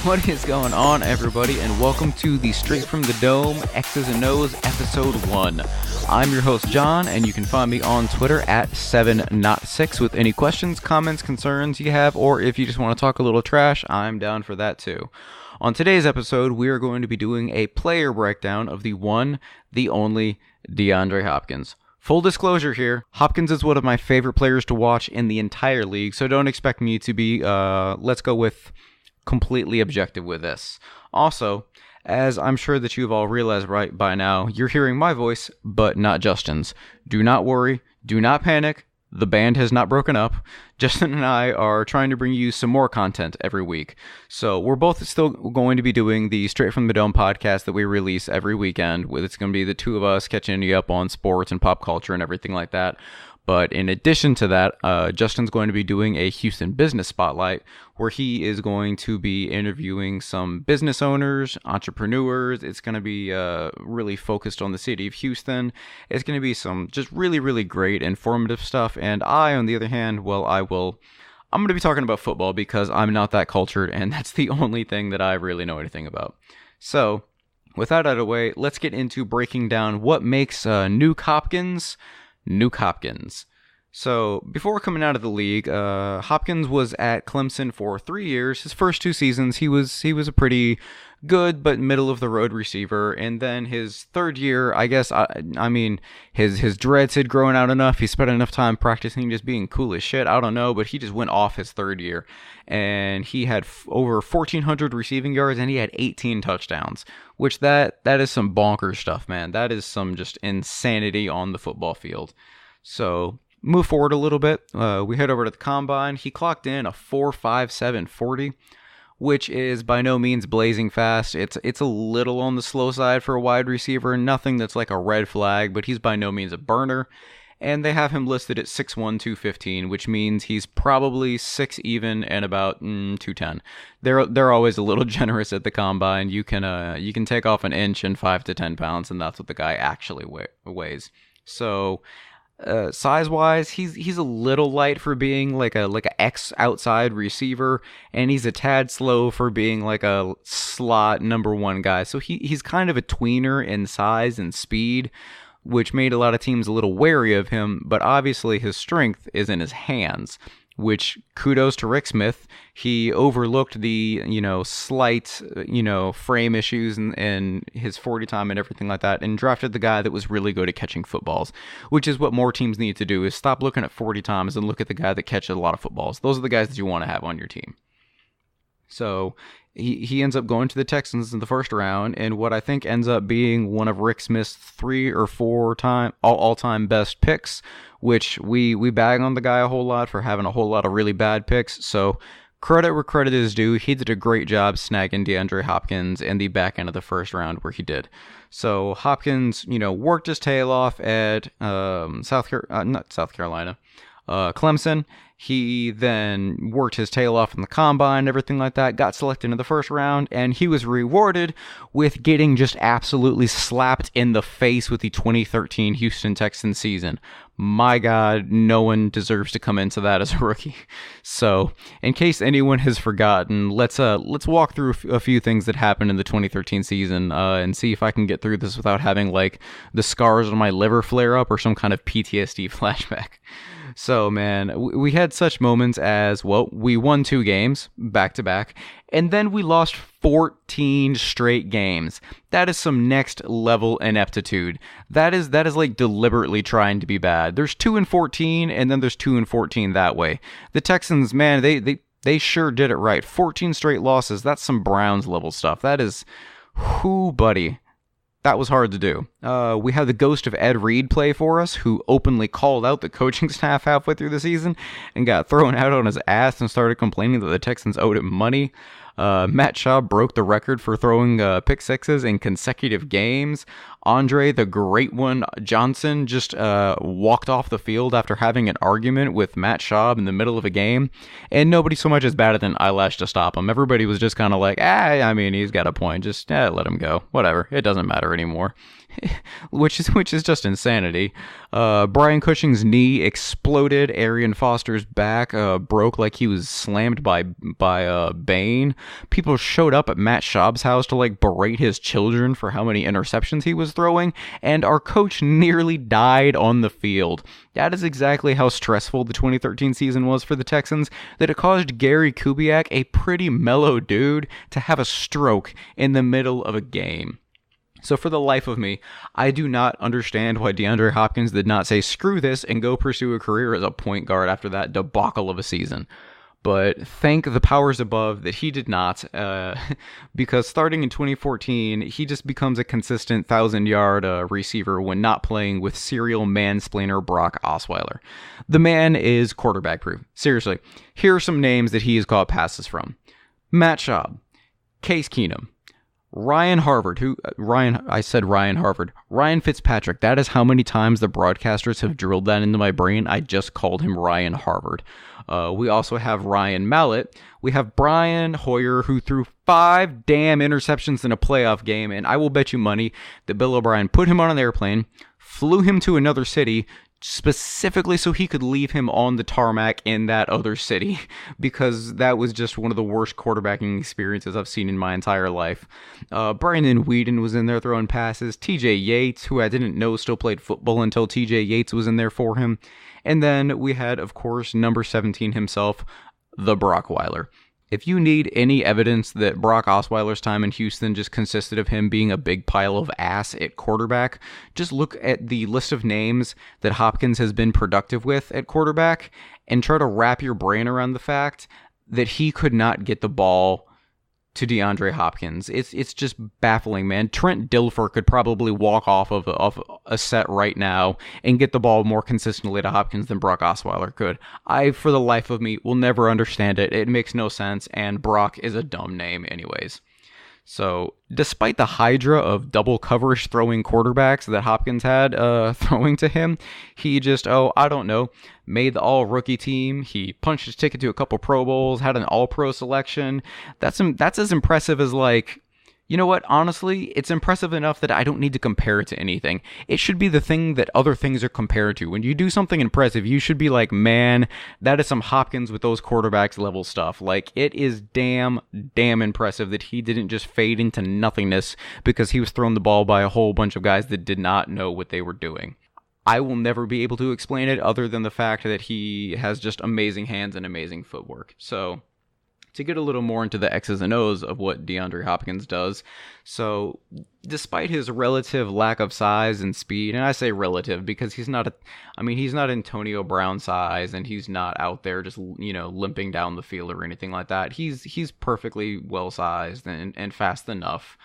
What is going on, everybody, and welcome to the Straight from the Dome X's and O's Episode 1. I'm your host, John, and you can find me on Twitter at 7not6 with any questions, comments, concerns you have, or if you just want to talk a little trash, I'm down for that too. On today's episode, we are going to be doing a player breakdown of the one, the only DeAndre Hopkins. Full disclosure here, Hopkins is one of my favorite players to watch in the entire league, so don't expect me to be, let's go with completely objective with this. Also, as I'm sure that you've all realized right by now, you're hearing my voice, but not Justin's. Do not worry, do not panic, the band has not broken up. Justin and I are trying to bring you some more content every week. So we're both still going to be doing the Straight from the Dome podcast that we release every weekend. It's going to be the two of us catching you up on sports and pop culture and everything like that. But in addition to that, Justin's going to be doing a Houston Business Spotlight where he is going to be interviewing some business owners, entrepreneurs. It's going to be really focused on the city of Houston. It's going to be some just really, really great informative stuff. And I, on the other hand, I'm going to be talking about football because I'm not that cultured, and that's the only thing that I really know anything about. So, with that out of the way, let's get into breaking down what makes Nuke Hopkins. So, before coming out of the league, Hopkins was at Clemson for 3 years. His first 2 seasons, he was a pretty good but middle-of-the-road receiver. And then his third year, I guess, his dreads had grown out enough. He spent enough time practicing just being cool as shit. I don't know, but he just went off his third year. And he had over 1,400 receiving yards, and he had 18 touchdowns. Which, that is some bonkers stuff, man. That is some just insanity on the football field. So, move forward a little bit. We head over to the combine. He clocked in a 4.57 40, which is by no means blazing fast. It's a little on the slow side for a wide receiver. Nothing that's like a red flag, but he's by no means a burner. And they have him listed at 6'1", 215, which means he's probably 6 even and about 210. They're always a little generous at the combine. You can take off an inch and 5 to 10 pounds, and that's what the guy actually weighs. So, size-wise, he's a little light for being like a X outside receiver, and he's a tad slow for being like a slot number 1 guy. So he's kind of a tweener in size and speed, which made a lot of teams a little wary of him, but obviously his strength is in his hands, which kudos to Rick Smith. He overlooked the, slight, frame issues and his 40 time and everything like that, and drafted the guy that was really good at catching footballs, which is what more teams need to do, is stop looking at 40 times and look at the guy that catches a lot of footballs. Those are the guys that you want to have on your team. So he ends up going to the Texans in the first round, and what I think ends up being one of Rick Smith's 3 or 4 all-time best picks, which we bag on the guy a whole lot for having a whole lot of really bad picks. So credit where credit is due. He did a great job snagging DeAndre Hopkins in the back end of the first round where he did. So Hopkins, worked his tail off at Clemson. He then worked his tail off in the combine, everything like that, got selected in the first round, and he was rewarded with getting just absolutely slapped in the face with the 2013 Houston Texans season. My God, no one deserves to come into that as a rookie. So, in case anyone has forgotten, let's walk through a few things that happened in the 2013 season and see if I can get through this without having like the scars on my liver flare up or some kind of PTSD flashback. So, man, we had such moments as, well, we won 2 games back-to-back, and then we lost 14 straight games. That is some next-level ineptitude. That is like deliberately trying to be bad. There's 2-14, and then there's 2-14 that way. The Texans, man, they sure did it right. 14 straight losses, that's some Browns-level stuff. That is, buddy. That was hard to do. We had the ghost of Ed Reed play for us, who openly called out the coaching staff halfway through the season and got thrown out on his ass and started complaining that the Texans owed him money. Matt Schaub broke the record for throwing pick sixes in consecutive games. Andre, the great one, Johnson, just walked off the field after having an argument with Matt Schaub in the middle of a game, and nobody so much as batted an eyelash to stop him. Everybody was just kind of like, he's got a point, just let him go. Whatever, it doesn't matter anymore. which is just insanity. Brian Cushing's knee exploded. Arian Foster's back broke like he was slammed by Bane. People showed up at Matt Schaub's house to like berate his children for how many interceptions he was throwing, and our coach nearly died on the field. That is exactly how stressful the 2013 season was for the Texans, that it caused Gary Kubiak, a pretty mellow dude, to have a stroke in the middle of a game. So for the life of me, I do not understand why DeAndre Hopkins did not say screw this and go pursue a career as a point guard after that debacle of a season. But thank the powers above that he did not, because starting in 2014, he just becomes a consistent 1,000-yard receiver when not playing with serial mansplainer Brock Osweiler. The man is quarterback proof. Seriously, here are some names that he has caught passes from: Matt Schaub, Case Keenum, Ryan Fitzpatrick. That is how many times the broadcasters have drilled that into my brain. I just called him Ryan Harvard. We also have Ryan Mallett. We have Brian Hoyer, who threw 5 damn interceptions in a playoff game, and I will bet you money that Bill O'Brien put him on an airplane, flew him to another city, specifically so he could leave him on the tarmac in that other city, because that was just one of the worst quarterbacking experiences I've seen in my entire life. Brandon Weeden was in there throwing passes. TJ Yates, who I didn't know still played football until TJ Yates was in there for him. And then we had, of course, number 17 himself, the Brockweiler. If you need any evidence that Brock Osweiler's time in Houston just consisted of him being a big pile of ass at quarterback, just look at the list of names that Hopkins has been productive with at quarterback and try to wrap your brain around the fact that he could not get the ball to DeAndre Hopkins. It's just baffling, man. Trent Dilfer could probably walk off of a set right now and get the ball more consistently to Hopkins than Brock Osweiler could. I, for the life of me, will never understand it. It makes no sense, and Brock is a dumb name anyways. So, despite the hydra of double coverage throwing quarterbacks that Hopkins had throwing to him, he just, made the all-rookie team. He punched his ticket to a couple Pro Bowls, had an all-pro selection. That's as impressive as, you know what? Honestly, it's impressive enough that I don't need to compare it to anything. It should be the thing that other things are compared to. When you do something impressive, you should be like, man, that is some Hopkins with those quarterbacks level stuff. It is damn impressive that he didn't just fade into nothingness because he was thrown the ball by a whole bunch of guys that did not know what they were doing. I will never be able to explain it other than the fact that he has just amazing hands and amazing footwork. So, to get a little more into the X's and O's of what DeAndre Hopkins does. So, despite his relative lack of size and speed, and I say relative because he's not Antonio Brown size, and he's not out there just, limping down the field or anything like that. He's perfectly well-sized and fast enough.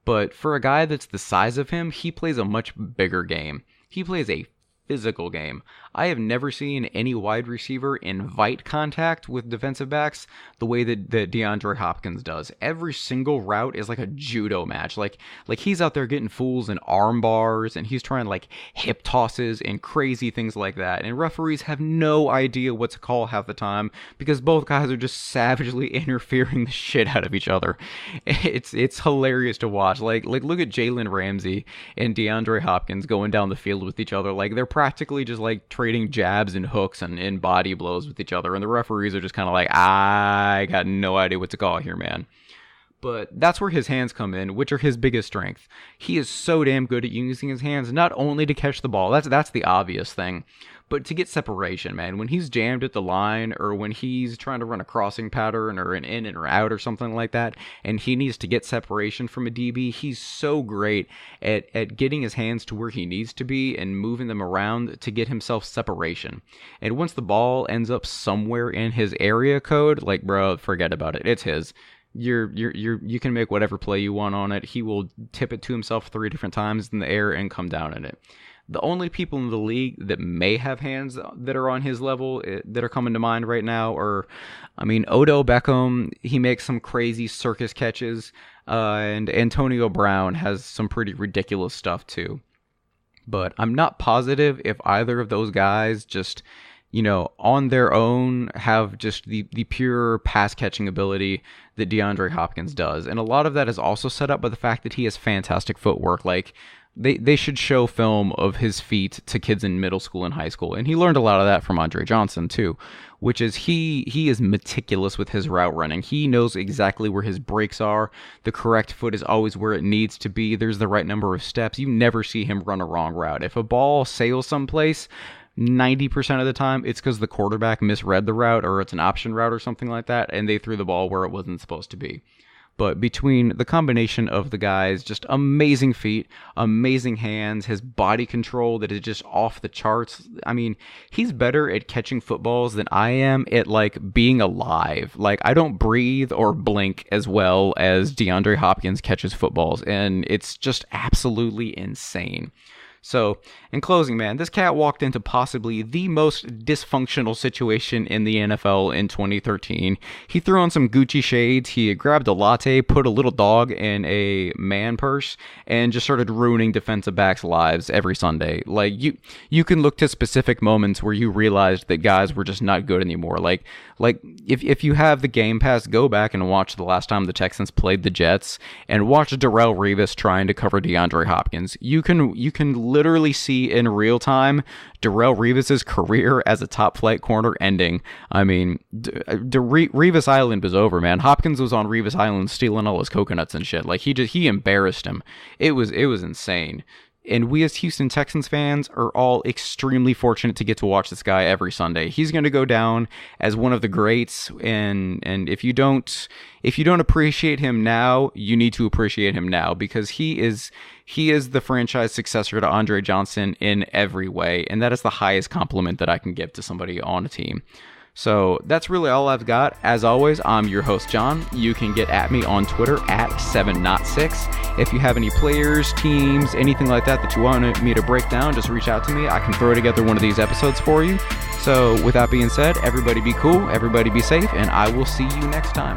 But for a guy that's the size of him, he plays a much bigger game. He plays a physical game. I have never seen any wide receiver invite contact with defensive backs the way that DeAndre Hopkins does. Every single route is like a judo match. Like he's out there getting fools in arm bars, and he's trying hip tosses and crazy things like that. And referees have no idea what to call half the time because both guys are just savagely interfering the shit out of each other. It's hilarious to watch. Like look at Jalen Ramsey and DeAndre Hopkins going down the field with each other. They're practically just trading jabs and hooks and body blows with each other, and the referees are just kind of I got no idea what to call here, man. But that's where his hands come in, which are his biggest strength. He is so damn good at using his hands, not only to catch the ball, that's the obvious thing, but to get separation, man. When he's jammed at the line, or when he's trying to run a crossing pattern or an in and or out or something like that, and he needs to get separation from a DB, he's so great at getting his hands to where he needs to be and moving them around to get himself separation. And once the ball ends up somewhere in his area code, bro, forget about it. It's his. You can make whatever play you want on it. He will tip it to himself 3 different times in the air and come down in it. The only people in the league that may have hands that are on his level that are coming to mind right now are, Odell Beckham. He makes some crazy circus catches, and Antonio Brown has some pretty ridiculous stuff too. But I'm not positive if either of those guys just, on their own have just the pure pass catching ability that DeAndre Hopkins does. And a lot of that is also set up by the fact that he has fantastic footwork. they should show film of his feet to kids in middle school and high school. And he learned a lot of that from Andre Johnson too, which is he is meticulous with his route running. He knows exactly where his breaks are. The correct foot is always where it needs to be. There's the right number of steps. You never see him run a wrong route. If a ball sails someplace, 90% of the time it's because the quarterback misread the route, or it's an option route or something like that, and they threw the ball where it wasn't supposed to be. But between the combination of the guys, just amazing feet, amazing hands, his body control that is just off the charts. I mean, he's better at catching footballs than I am at like being alive. Like, I don't breathe or blink as well as DeAndre Hopkins catches footballs, and it's just absolutely insane. So, in closing, man, this cat walked into possibly the most dysfunctional situation in the NFL in 2013. He threw on some Gucci shades, he grabbed a latte, put a little dog in a man purse, and just started ruining defensive backs' lives every Sunday. Like, you can look to specific moments where you realized that guys were just not good anymore. Like if you have the Game Pass, go back and watch the last time the Texans played the Jets, and watch Darrelle Revis trying to cover DeAndre Hopkins. You can literally see in real time Darrelle Revis's career as a top flight corner ending. I mean, Revis Island was over, man. Hopkins was on Revis Island stealing all his coconuts and shit. Like, he embarrassed him. It was insane. And we as Houston Texans fans are all extremely fortunate to get to watch this guy every Sunday. He's going to go down as one of the greats, and if you don't appreciate him now, you need to appreciate him now, because he is the franchise successor to Andre Johnson in every way, and that is the highest compliment that I can give to somebody on a team. So that's really all I've got. As always, I'm your host, John. You can get at me on Twitter at 7not6. If you have any players, teams, anything like that you want me to break down, just reach out to me. I can throw together one of these episodes for you. So with that being said, everybody be cool, everybody be safe, and I will see you next time.